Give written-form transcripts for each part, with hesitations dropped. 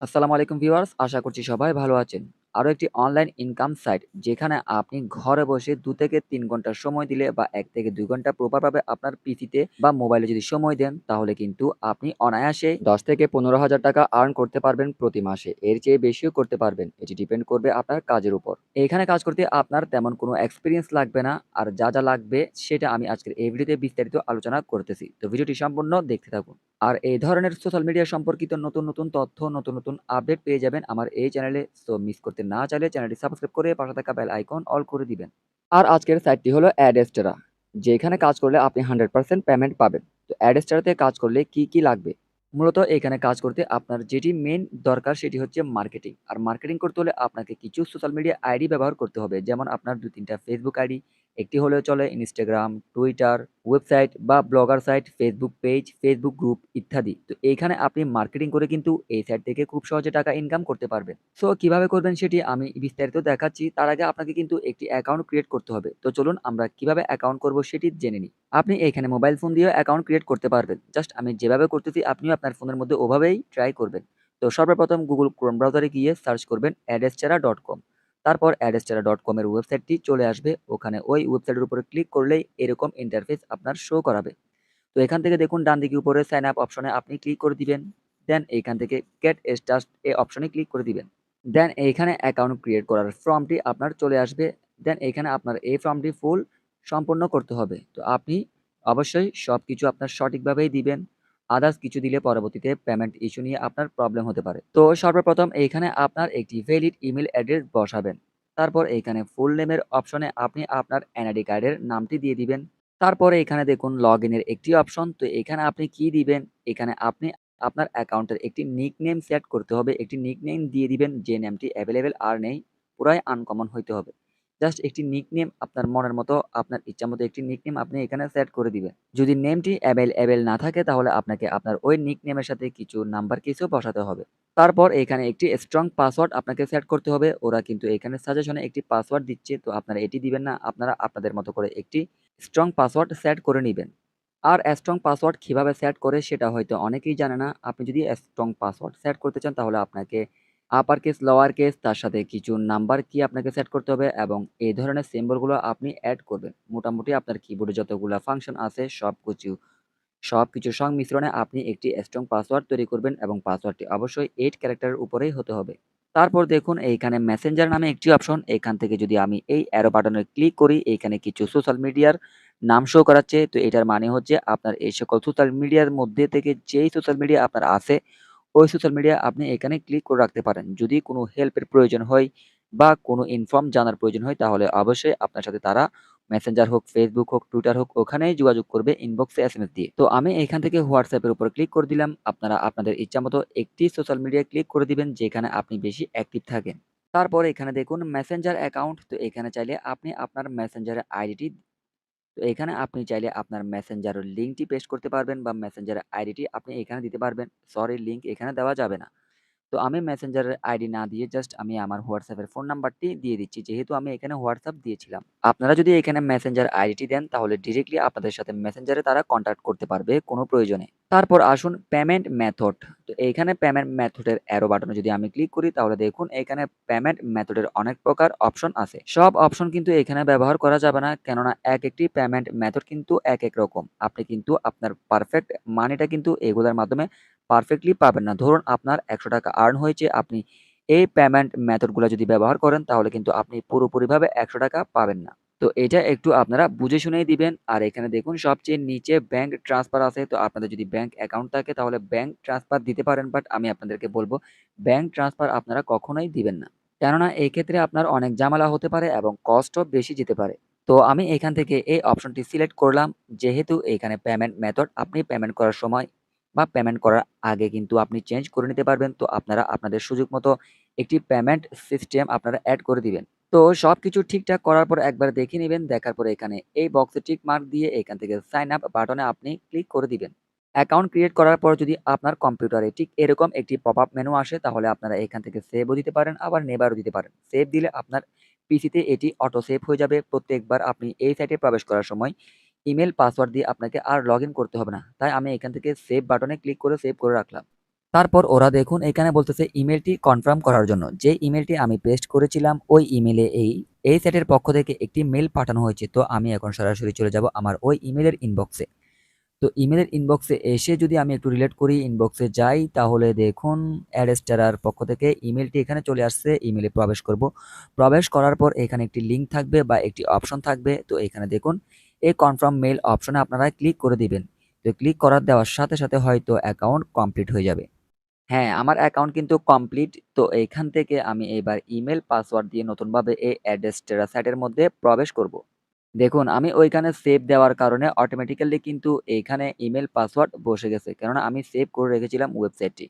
আসসালামু আলাইকুম ভিউয়ার্স, আশা করছি সবাই ভালো আছেন। আরো একটি অনলাইন ইনকাম সাইট যেখানে আপনি ঘরে বসে ২ থেকে ৩ ঘন্টা সময় দিলে বা ১ থেকে ২ ঘন্টা প্রপারভাবে আপনার পিসিতে বা মোবাইলে যদি সময় দেন তাহলে কিন্তু আপনি অনায়াসে ১০ থেকে ১৫,০০০ টাকা আর্ন করতে পারবেন প্রতি মাসে। এর চেয়ে বেশিও করতে পারবেন। এটি ডিপেন্ড করবে আপনার কাজের উপর। এখানে কাজ করতে আপনার তেমন কোনো এক্সপেরিয়েন্স লাগবে না। আর যা লাগবে সেটা আমি আজকের এই ভিডিওতে বিস্তারিত আলোচনা করতেছি। তো ভিডিওটি সম্পূর্ণ দেখতে থাকুন। আর এই ধরনের সোশ্যাল মিডিয়া সম্পর্কিত নতুন তথ্য, নতুন আপডেট পেয়ে যাবেন আমার এই চ্যানেলে। সো মিস করতে না চাইলে চ্যানেলটি সাবস্ক্রাইব করে পাশে থাকা বেল আইকন অল করে দিবেন। আর আজকের সাইটটি হলো অ্যাডেস্টেরা, যেখানে কাজ করলে আপনি 100% পেমেন্ট পাবেন। তো অ্যাডেস্টেরাতে কাজ করলে কি লাগবে? মূলত এখানে কাজ করতে আপনার যেটি মেইন দরকার সেটি হচ্ছে মার্কেটিং। আর মার্কেটিং করতে হলে আপনাকে কিছু সোশ্যাল মিডিয়া আইডি ব্যবহার করতে হবে। যেমন আপনার ২-৩ টা ফেসবুক আইডি, একটি হলেও চলে ইনস্টাগ্রাম, টুইটার, ওয়েবসাইট বা blogger site, Facebook page, Facebook group ইত্যাদি। তো এইখানে আপনি মার্কেটিং করে কিন্তু এই সাইট থেকে খুব সহজে টাকা ইনকাম করতে পারবেন। সো কিভাবে করবেন সেটি আমি বিস্তারিত দেখাচ্ছি। তার আগে আপনাকে কিন্তু একটি অ্যাকাউন্ট ক্রিয়েট করতে হবে। তো চলুন আমরা কিভাবে অ্যাকাউন্ট করব সেটি জেনে নিই। আপনি এখানে মোবাইল ফোন দিয়েও অ্যাকাউন্ট ক্রিয়েট করতে পারবেন। জাস্ট আমি যেভাবে করতেছি আপনিও আপনার ফোনের মধ্যে ওভাবেই ট্রাই করবেন। তো সর্বপ্রথম Google Chrome ব্রাউজারে গিয়ে সার্চ করবেন adestera.com। তারপর adestera.com এর ওয়েবসাইটটি চলে আসবে। ওখানে ওই ওয়েবসাইটের উপরে ক্লিক করলেই এরকম ইন্টারফেস আপনার শো করাবে। তো এখান থেকে দেখুন ডান দিকে উপরে সাইন আপ অপশনে আপনি ক্লিক করে দিবেন। দেন এইখান থেকে গেট স্টার্ট এই অপশনে ক্লিক করে দিবেন। দেন এইখানে অ্যাকাউন্ট ক্রিয়েট করার ফর্মটি আপনার চলে আসবে। দেন এইখানে আপনার এই ফর্মটি ফুল সম্পূর্ণ করতে হবে। তো আপনি অবশ্যই সবকিছু আপনার সঠিকভাবেই দিবেন। আদার্স কিছু দিলে পরবর্তীতে পেমেন্ট ইস্যু নিয়ে আপনার প্রবলেম হতে পারে। তো সর্বপ্রথম এইখানে আপনার একটি ভ্যালিড ইমেইল অ্যাড্রেস বসাবেন। তারপর এইখানে ফুল নেমের অপশনে আপনি আপনার এনআইডি কার্ডের নামটি দিয়ে দিবেন। তারপরে এখানে দেখুন লগইনের একটি অপশন। তো এখানে আপনি কি দিবেন? এখানে আপনি আপনার অ্যাকাউন্টের একটি নিকনেম সেট করতে হবে। একটি নিকনেম দিয়ে দিবেন যে নেমটি এভেইলেবল আর নেই। পুরাই আনকমন হইতে হবে। জাস্ট একটি নিকনেম আপনার মনের মতো, আপনার ইচ্ছামতো একটি নিকনেম আপনি এখানে সেট করে দিবেন। যদি নেমটি এভেইলেবল না থাকে তাহলে আপনাকে আপনার ওই নিকনেমের সাথে কিছু নাম্বার কিছু বসাতে হবে। তারপর এখানে একটি স্ট্রং পাসওয়ার্ড আপনাকে সেট করতে হবে। ওরা কিন্তু এখানে সাজেশনে একটি পাসওয়ার্ড দিচ্ছে। তো আপনারা এটি দিবেন না। আপনারা আপনাদের মতো করে একটি স্ট্রং পাসওয়ার্ড সেট করে নিবেন। আর স্ট্রং পাসওয়ার্ড কিভাবে সেট করে সেটা হয়তো অনেকেই জানে না। আপনি যদি স্ট্রং পাসওয়ার্ড সেট করতে চান তাহলে আপনাকে আপার কেস, লোয়ার কেস তার সাথে কিছু নাম্বার কি আপনাকে সেট করতে হবে এবং এই ধরনের সিম্বলগুলো আপনি এড করবেন। মোটামুটি আপনার কিবোর্ডে যতগুলা ফাংশন আছে সবকিছুর সংমিশ্রণে আপনি একটি স্ট্রং পাসওয়ার্ড তৈরি করবেন এবং পাসওয়ার্ডটি অবশ্যই 8 ক্যারেক্টারের উপরেই হতে হবে। তারপর দেখুন এইখানে মেসেঞ্জার নামে একটি অপশন। এখান থেকে যদি আমি এই অ্যারো বাটনে ক্লিক করি, এইখানে কিছু সোশ্যাল মিডিয়ার নাম শো করাচ্ছে। তো এটার মানে হচ্ছে আপনার এই সকল সোশ্যাল মিডিয়ার মধ্যে থেকে যেই সোশ্যাল মিডিয়া আপনার আছে, ওই সোশ্যাল মিডিয়া আপনি এখানে ক্লিক করে রাখতে পারেন। যদি কোনো হেল্পের প্রয়োজন হয় বা কোনো ইনফর্ম জানার প্রয়োজন হয় তাহলে অবশ্যই আপনার সাথে তারা মেসেঞ্জার হোক, ফেসবুক হোক, টুইটার হোক ওখানেই যোগাযোগ করবে ইনবক্সে এসএমএস দিয়ে। তো আমি এখান থেকে হোয়াটসঅ্যাপের উপর ক্লিক করে দিলাম। আপনারা আপনাদের ইচ্ছামতো একটি সোশ্যাল মিডিয়ায় ক্লিক করে দিবেন যেখানে আপনি বেশি অ্যাক্টিভ থাকেন। তারপর এখানে দেখুন মেসেঞ্জার অ্যাকাউন্ট। তো এখানে চাইলে আপনি আপনার মেসেঞ্জারের আইডিটি তো এখানে আপনি চাইলে আপনার মেসেঞ্জারের লিঙ্কটি পেস্ট করতে পারবেন বা মেসেঞ্জারের আইডিটি আপনি এখানে দিতে পারবেন। সরি, লিঙ্ক এখানে দেওয়া যাবে না। তো আমি মেসেঞ্জারের আইডি না দিয়ে জাস্ট আমি আমার হোয়াটসঅ্যাপের ফোন নাম্বারটি দিয়ে দিচ্ছি, যেহেতু আমি এখানে হোয়াটসঅ্যাপ দিয়েছিলাম। আপনারা যদি এখানে মেসেঞ্জার আইডিটি দেন তাহলে ডিরেক্টলি আপনাদের সাথে মেসেঞ্জারে তারা কন্ট্যাক্ট করতে পারবে কোনো প্রয়োজনে। তারপর আসুন পেমেন্ট মেথড। তো এইখানে পেমেন্ট মেথডের অ্যারো বাটনে যদি আমি ক্লিক করি তাহলে দেখুন এখানে পেমেন্ট মেথডের অনেক প্রকার অপশন আছে। সব অপশন কিন্তু এখানে ব্যবহার করা যাবে না, কেননা একটি পেমেন্ট মেথড কিন্তু এক রকম। আপনি কিন্তু আপনার পারফেক্ট মানিটা কিন্তু এগুলোর মাধ্যমে পারফেক্টলি পাবেন না। ধরুন আপনার ৳১০০ আর্ন হয়েছে, আপনি এই পেমেন্ট মেথডগুলা যদি ব্যবহার করেন তাহলে কিন্তু আপনি পুরোপুরিভাবে ৳১০০ পাবেন না। তো এটা একটু আপনারা বুঝে শুনেই দিবেন। আর এখানে দেখুন সবচেয়ে নিচে ব্যাংক ট্রান্সফার আছে। তো আপনাদের যদি ব্যাংক অ্যাকাউন্ট থাকে তাহলে ব্যাংক ট্রান্সফার দিতে পারেন। বাট আমি আপনাদেরকে বলব ব্যাংক ট্রান্সফার আপনারা কখনোই দিবেন না। কেননা এই ক্ষেত্রে আপনার অনেক ঝামেলা হতে পারে এবং কস্টও বেশি যেতে পারে। তো আমি এখান থেকে এই অপশনটি সিলেক্ট করলাম। যেহেতু এখানে পেমেন্ট মেথড আপনি পেমেন্ট করার সময় বা পেমেন্ট করার আগে কিন্তু আপনি চেঞ্জ করে নিতে পারবেন। তো আপনারা আপনাদের সুযোগ মতো একটি পেমেন্ট সিস্টেম আপনারা এড করে দিবেন। তো সবকিছু ঠিকঠাক করার পর একবার দেখে নিবেন। দেখার পরে এখানে এই বক্সে টিক মার্ক দিয়ে এখান থেকে সাইন আপ বাটনে আপনি ক্লিক করে দিবেন। অ্যাকাউন্ট ক্রিয়েট করার পর যদি আপনার কম্পিউটারে ঠিক এরকম একটি পপআপ মেনু আসে তাহলে আপনারা এখান থেকে সেভও দিতে পারেন, আবার নেভারও দিতে পারেন। সেভ দিলে আপনার পিসিতে এটি অটো সেভ হয়ে যাবে। প্রত্যেকবার আপনি এই সাইটে প্রবেশ করার সময় ইমেইল পাসওয়ার্ড দিয়ে আপনাকে আর লগইন করতে হবে না। তাই আমি এখান থেকে সেভ বাটনে ক্লিক করে সেভ করে রাখলাম। তারপর ওরা দেখুন এখানে বলতেছে ইমেলটি কনফার্ম করার জন্য। যে ইমেলটি আমি পেস্ট করেছিলাম ওই ইমেলে এই সাইটের পক্ষ থেকে একটি মেইল পাঠানো হয়েছে। তো আমি এখন সরাসরি চলে যাব আমার ওই ইমেলের ইনবক্সে। তো ইমেলের ইনবক্সে এসে যদি আমি একটু রিলেট করি, ইনবক্সে যাই তাহলে দেখুন অ্যাডস্টারার পক্ষ থেকে ইমেলটি এখানে চলে আসছে। ইমেলে প্রবেশ করব। প্রবেশ করার পর এখানে একটি লিঙ্ক থাকবে বা একটি অপশন থাকবে। তো এখানে দেখুন এই কনফার্ম মেইল অপশনে আপনারা ক্লিক করে দিবেন। তো ক্লিক করার দেওয়ার সাথে সাথে হয়তো অ্যাকাউন্ট কমপ্লিট হয়ে যাবে। হ্যাঁ, আমার অ্যাকাউন্ট কিন্তু কমপ্লিট। তো এইখান থেকে আমি এবার ইমেল পাসওয়ার্ড দিয়ে নতুনভাবে এই অ্যাডস্টেরা সাইটের মধ্যে প্রবেশ করব। দেখুন আমি ওইখানে সেভ দেওয়ার কারণে অটোমেটিক্যালি কিন্তু এইখানে ইমেল পাসওয়ার্ড বসে গেছে। কেননা আমি সেভ করে রেখেছিলাম ওয়েবসাইটটি।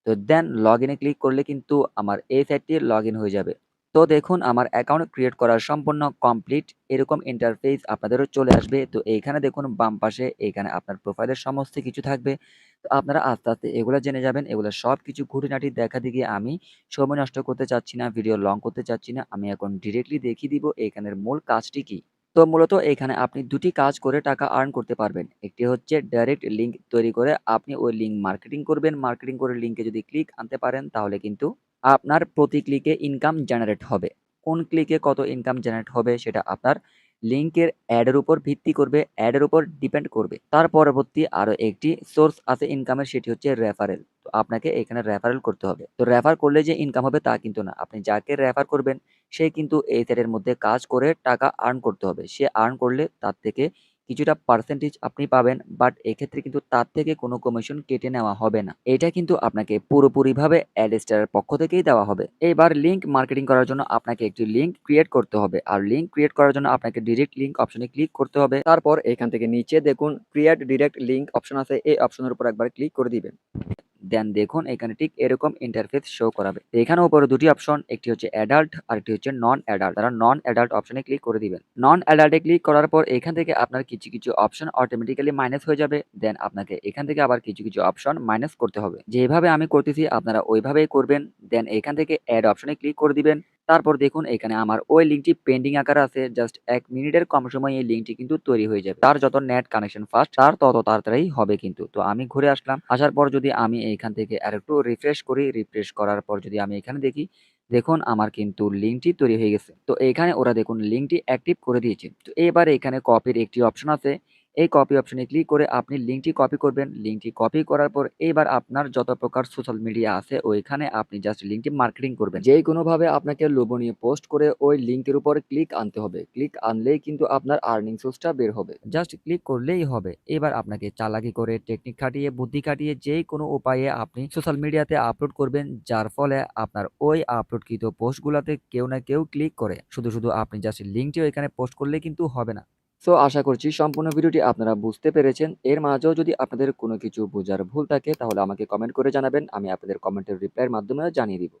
তো দেন লগইনে ক্লিক করলে কিন্তু আমার এই সাইটটি লগইন হয়ে যাবে। তো দেখুন আমার অ্যাকাউন্ট ক্রিয়েট করা সম্পূর্ণ কমপ্লিট। এরকম ইন্টারফেস আপনাদেরও চলে আসবে। তো এইখানে দেখুন বাম পাশে এখানে আপনার প্রোফাইলের সমস্ত কিছু থাকবে। তো আপনারা আস্তে, আস্তে এগুলা জেনে যাবেন। এগুলা সবকিছু খুঁটিনাটি দেখাতে গিয়ে আমি সময় নষ্ট করতে চাচ্ছি না, ভিডিও লং করতে চাচ্ছি না। আমি এখন ডিরেক্টলি দেখিয়ে দিব এখানের মূল কাজটি কি। তো মূলত এখানে আপনি ২ টি কাজ করে টাকা আর্ন করতে পারবেন। একটি হচ্ছে ডাইরেক্ট লিঙ্ক তৈরি করে আপনি ওই লিঙ্ক মার্কেটিং করবেন। মার্কেটিং করে লিঙ্কে যদি ক্লিক আনতে পারেন তাহলে কিন্তু আপনার প্রতি ক্লিকে ইনকাম জেনারেট হবে। কোন ক্লিকে কত ইনকাম জেনারেট হবে সেটা আপনার লিঙ্কের অ্যাডের উপর ভিত্তি করবে, অ্যাডের উপর ডিপেন্ড করবে। তার পরবর্তী আরো একটি সোর্স আছে ইনকামের, সেটি হচ্ছে রেফারেল। তো আপনাকে এখানে রেফারেল করতে হবে। তো রেফার করলে যে ইনকাম হবে তা কিন্তু না। আপনি যাকে রেফার করবেন সে কিন্তু এই সাইটের মধ্যে কাজ করে টাকা আর্ন করতে হবে। সে আর্ন করলে তার থেকে কিছুটা পার্সেন্টেজ আপনি পাবেন। বাট এক্ষেত্রে কিন্তু তার থেকে কোনো কমিশন কেটে নেওয়া হবে না। এটা কিন্তু আপনাকে পুরোপুরিভাবে অ্যাডস্টারের পক্ষ থেকেই দেওয়া হবে। এবার লিঙ্ক মার্কেটিং করার জন্য আপনাকে একটি লিঙ্ক ক্রিয়েট করতে হবে। আর লিঙ্ক ক্রিয়েট করার জন্য আপনাকে ডিরেক্ট লিঙ্ক অপশনে ক্লিক করতে হবে। তারপর এখান থেকে নিচে দেখুন ক্রিয়েট ডিরেক্ট লিঙ্ক অপশন আছে। এই অপশনের উপর একবার ক্লিক করে দিবেন। দেন দেখুন এখানে ঠিক এরকম ইন্টারফেস শো করাবে। তো এখানে উপরে দুটি অপশন, একটি হচ্ছে অ্যাডাল্ট আর একটি হচ্ছে নন অ্যাডাল্ট। তারা নন অ্যাডাল্ট অপশনে ক্লিক করে দিবেন। নন অ্যাডাল্টে ক্লিক করার পর এখান থেকে আপনার কিছু, কিছু অপশন অটোমেটিক্যালি মাইনাস হয়ে যাবে। দেন আপনাকে এখান থেকে আবার কিছু, কিছু অপশন মাইনাস করতে হবে। যেভাবে আমি করতেছি আপনারা ওইভাবেই করবেন। দেন এখান থেকে অ্যাড অপশনে ক্লিক করে দিবেন। তারপর দেখুন এখানে আমার ওই লিঙ্কটি পেন্ডিং আকারে আছে। জাস্ট ১ মিনিটের কম সময়ে এই লিঙ্কটি কিন্তু তৈরি হয়ে যাবে। তার যত নেট কানেকশন ফাস্ট তার তত তাড়াতাড়ি হবে কিন্তু। তো আমি ঘুরে আসলাম। আসার পর যদি আমি এইখান থেকে আরেকটু রিফ্রেশ করি, রিফ্রেশ করার পর যদি আমি এখানে দেখি, দেখুন আমার কিন্তু লিঙ্কটি তৈরি হয়ে গেছে। তো এখানে ওরা দেখুন লিঙ্কটি অ্যাক্টিভ করে দিয়েছে। তো এবারে এখানে কপির একটি অপশন আছে। এই কপি অপশনে ক্লিক করে আপনি লিঙ্কটি কপি করবেন। লিঙ্কটি কপি করার পর এবার আপনার যত প্রকার সোশ্যাল মিডিয়া আছে ওইখানে আপনি জাস্ট লিঙ্কটি মার্কেটিং করবেন। যেকোনোভাবে আপনাকে লোভনীয় পোস্ট করে ওই লিঙ্কের উপর ক্লিক আনতে হবে। ক্লিক আনলেই কিন্তু আপনার আর্নিং সোর্সটা বের হবে। জাস্ট ক্লিক করলেই হবে। এবার আপনাকে চালাকি করে টেকনিক খাটিয়ে বুদ্ধি খাটিয়ে যেকোনো উপায়ে আপনি সোশ্যাল মিডিয়াতে আপলোড করবেন, যার ফলে আপনার ওই আপলোডকৃত পোস্টগুলাতে কেউ না কেউ ক্লিক করে। শুধু, শুধু আপনি জাস্ট লিঙ্কটিও এখানে পোস্ট করলেই কিন্তু হবে না। সো আশা করছি সম্পূর্ণ ভিডিওটি আপনারা বুঝতে পেরেছেন। এর মাঝেও যদি আপনাদের কোনো কিছু বোঝার ভুল থাকে তাহলে আমাকে কমেন্ট করে জানাবেন। আমি আপনাদের কমেন্টের রিপ্লাইয়ের মাধ্যমেও জানিয়ে দিব।